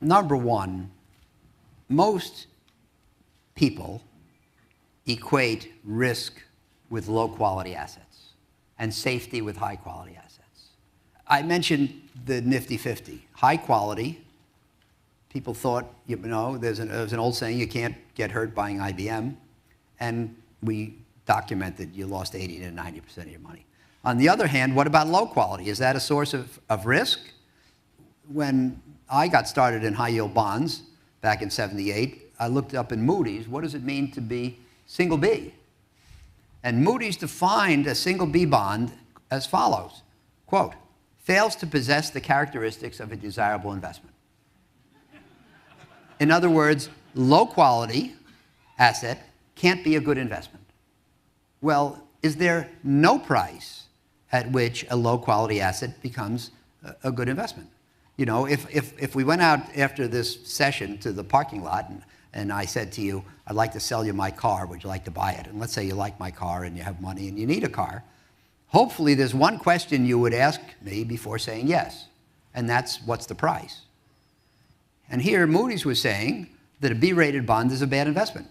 Number one, most people equate risk with low-quality assets and safety with high-quality assets. I mentioned the Nifty 50. High quality, people thought, there's an old saying, you can't get hurt buying IBM, and we documented you lost 80 to 90% of your money. On the other hand, what about low quality? Is that a source of risk? When I got started in high-yield bonds back in '78, I looked up in Moody's, what does it mean to be single B? And Moody's defined a single B bond as follows, quote, fails to possess the characteristics of a desirable investment. In other words, low-quality asset can't be a good investment. Well, is there no price at which a low-quality asset becomes a good investment? If we went out after this session to the parking lot and I said to you, I'd like to sell you my car, would you like to buy it? And let's say you like my car and you have money and you need a car. Hopefully there's one question you would ask me before saying yes, and that's what's the price? And here Moody's was saying that a B-rated bond is a bad investment.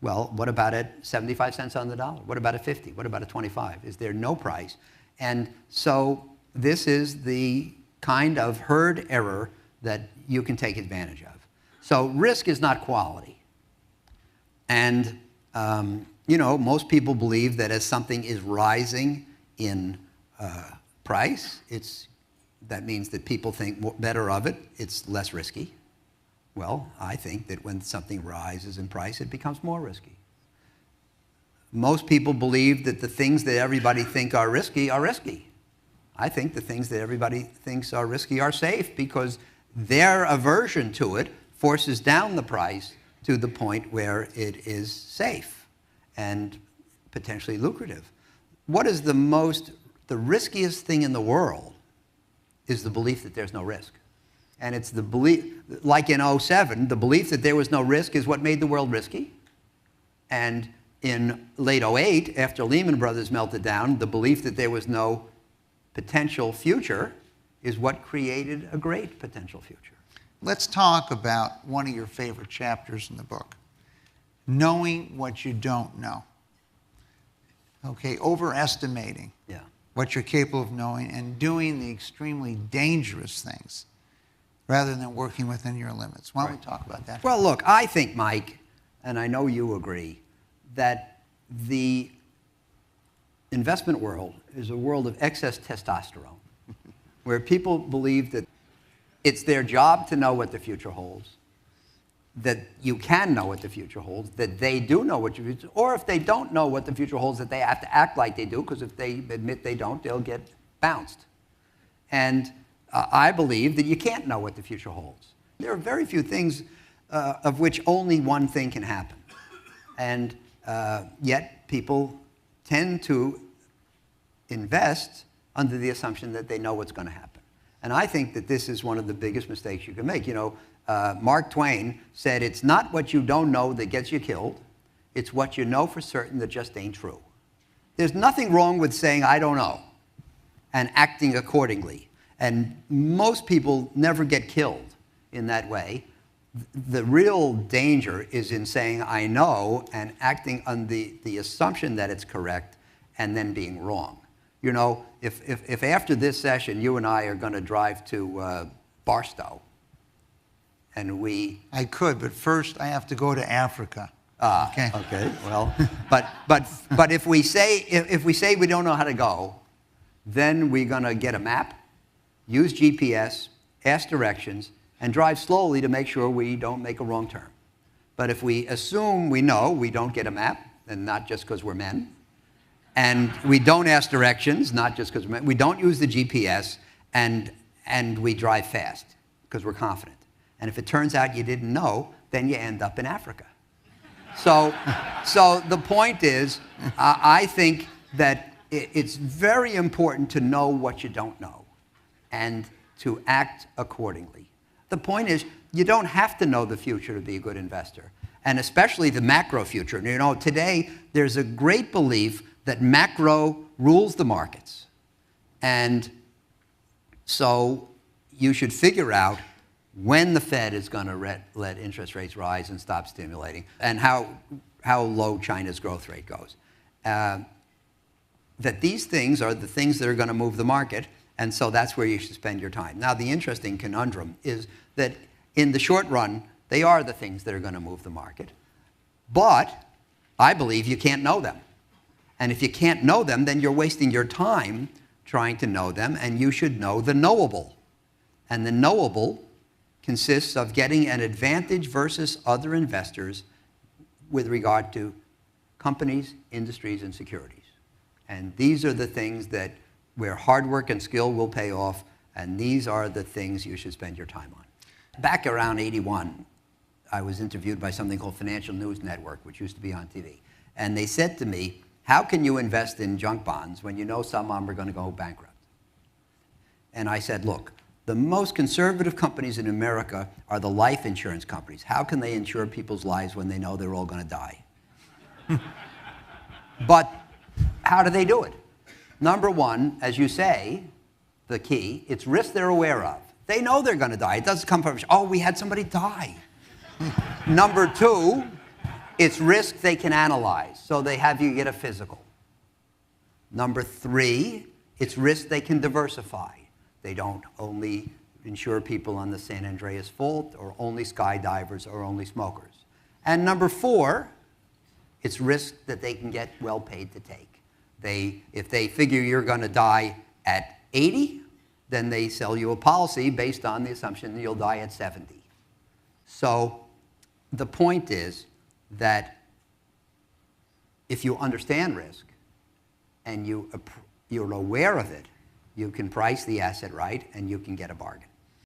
Well, what about at 75 cents on the dollar? What about at 50? What about at 25? Is there no price? And so this is the kind of herd error that you can take advantage of. So risk is not quality. And, most people believe that as something is rising in price, that means that people think better of it, it's less risky. Well, I think that when something rises in price, it becomes more risky. Most people believe that the things that everybody think are risky are risky. I think the things that everybody thinks are risky are safe because their aversion to it forces down the price to the point where it is safe and potentially lucrative. What is the riskiest thing in the world is the belief that there's no risk. And it's the belief, like in '07, the belief that there was no risk is what made the world risky. And in late '08, after Lehman Brothers melted down, the belief that there was no potential future is what created a great potential future. Let's talk about one of your favorite chapters in the book, knowing what you don't know. Okay, overestimating what you're capable of knowing and doing the extremely dangerous things rather than working within your limits. Why don't we talk about that? Well, look, I think, Mike, and I know you agree, that the investment world is a world of excess testosterone, where people believe that it's their job to know what the future holds, that you can know what the future holds, that they do know what the future, or if they don't know what the future holds, that they have to act like they do, because if they admit they don't, they'll get bounced. And I believe that you can't know what the future holds. There are very few things of which only one thing can happen. And yet people tend to invest under the assumption that they know what's going to happen. And I think that this is one of the biggest mistakes you can make. Mark Twain said, it's not what you don't know that gets you killed. It's what you know for certain that just ain't true. There's nothing wrong with saying, I don't know, and acting accordingly. And most people never get killed in that way. The real danger is in saying, I know, and acting on the assumption that it's correct, and then being wrong. If after this session, you and I are going to drive to Barstow, and I could, but first I have to go to Africa. Okay. Well, but if we say we don't know how to go, then we're going to get a map, use GPS, ask directions, and drive slowly to make sure we don't make a wrong turn. But if we assume we know, we don't get a map, and not just because we're men, and we don't ask directions, not just because we're men, we don't use the GPS, and we drive fast because we're confident. And if it turns out you didn't know, then you end up in Africa. So the point is, I think that it's very important to know what you don't know and to act accordingly. The point is, you don't have to know the future to be a good investor, and especially the macro future. Today there's a great belief that macro rules the markets. And so you should figure out when the Fed is going to let interest rates rise and stop stimulating, and how low China's growth rate goes. That these things are the things that are going to move the market, and so that's where you should spend your time. Now, the interesting conundrum is that in the short run, they are the things that are going to move the market. But I believe you can't know them. And if you can't know them, then you're wasting your time trying to know them, and you should know the knowable. And the knowable consists of getting an advantage versus other investors with regard to companies, industries, and securities. And these are the things where hard work and skill will pay off, and these are the things you should spend your time on. Back around 81, I was interviewed by something called Financial News Network, which used to be on TV. And they said to me, how can you invest in junk bonds when you know some of them are going to go bankrupt? And I said, look, the most conservative companies in America are the life insurance companies. How can they insure people's lives when they know they're all going to die? But how do they do it? Number one, as you say, the key, it's risk they're aware of. They know they're going to die. It doesn't come from, oh, we had somebody die. Number two, it's risk they can analyze. So they have you get a physical. Number three, it's risk they can diversify. They don't only insure people on the San Andreas Fault or only skydivers or only smokers. And number four, it's risk that they can get well paid to take. If they figure you're going to die at 80, then they sell you a policy based on the assumption that you'll die at 70. So the point is that if you understand risk and you're aware of it, you can price the asset right and you can get a bargain.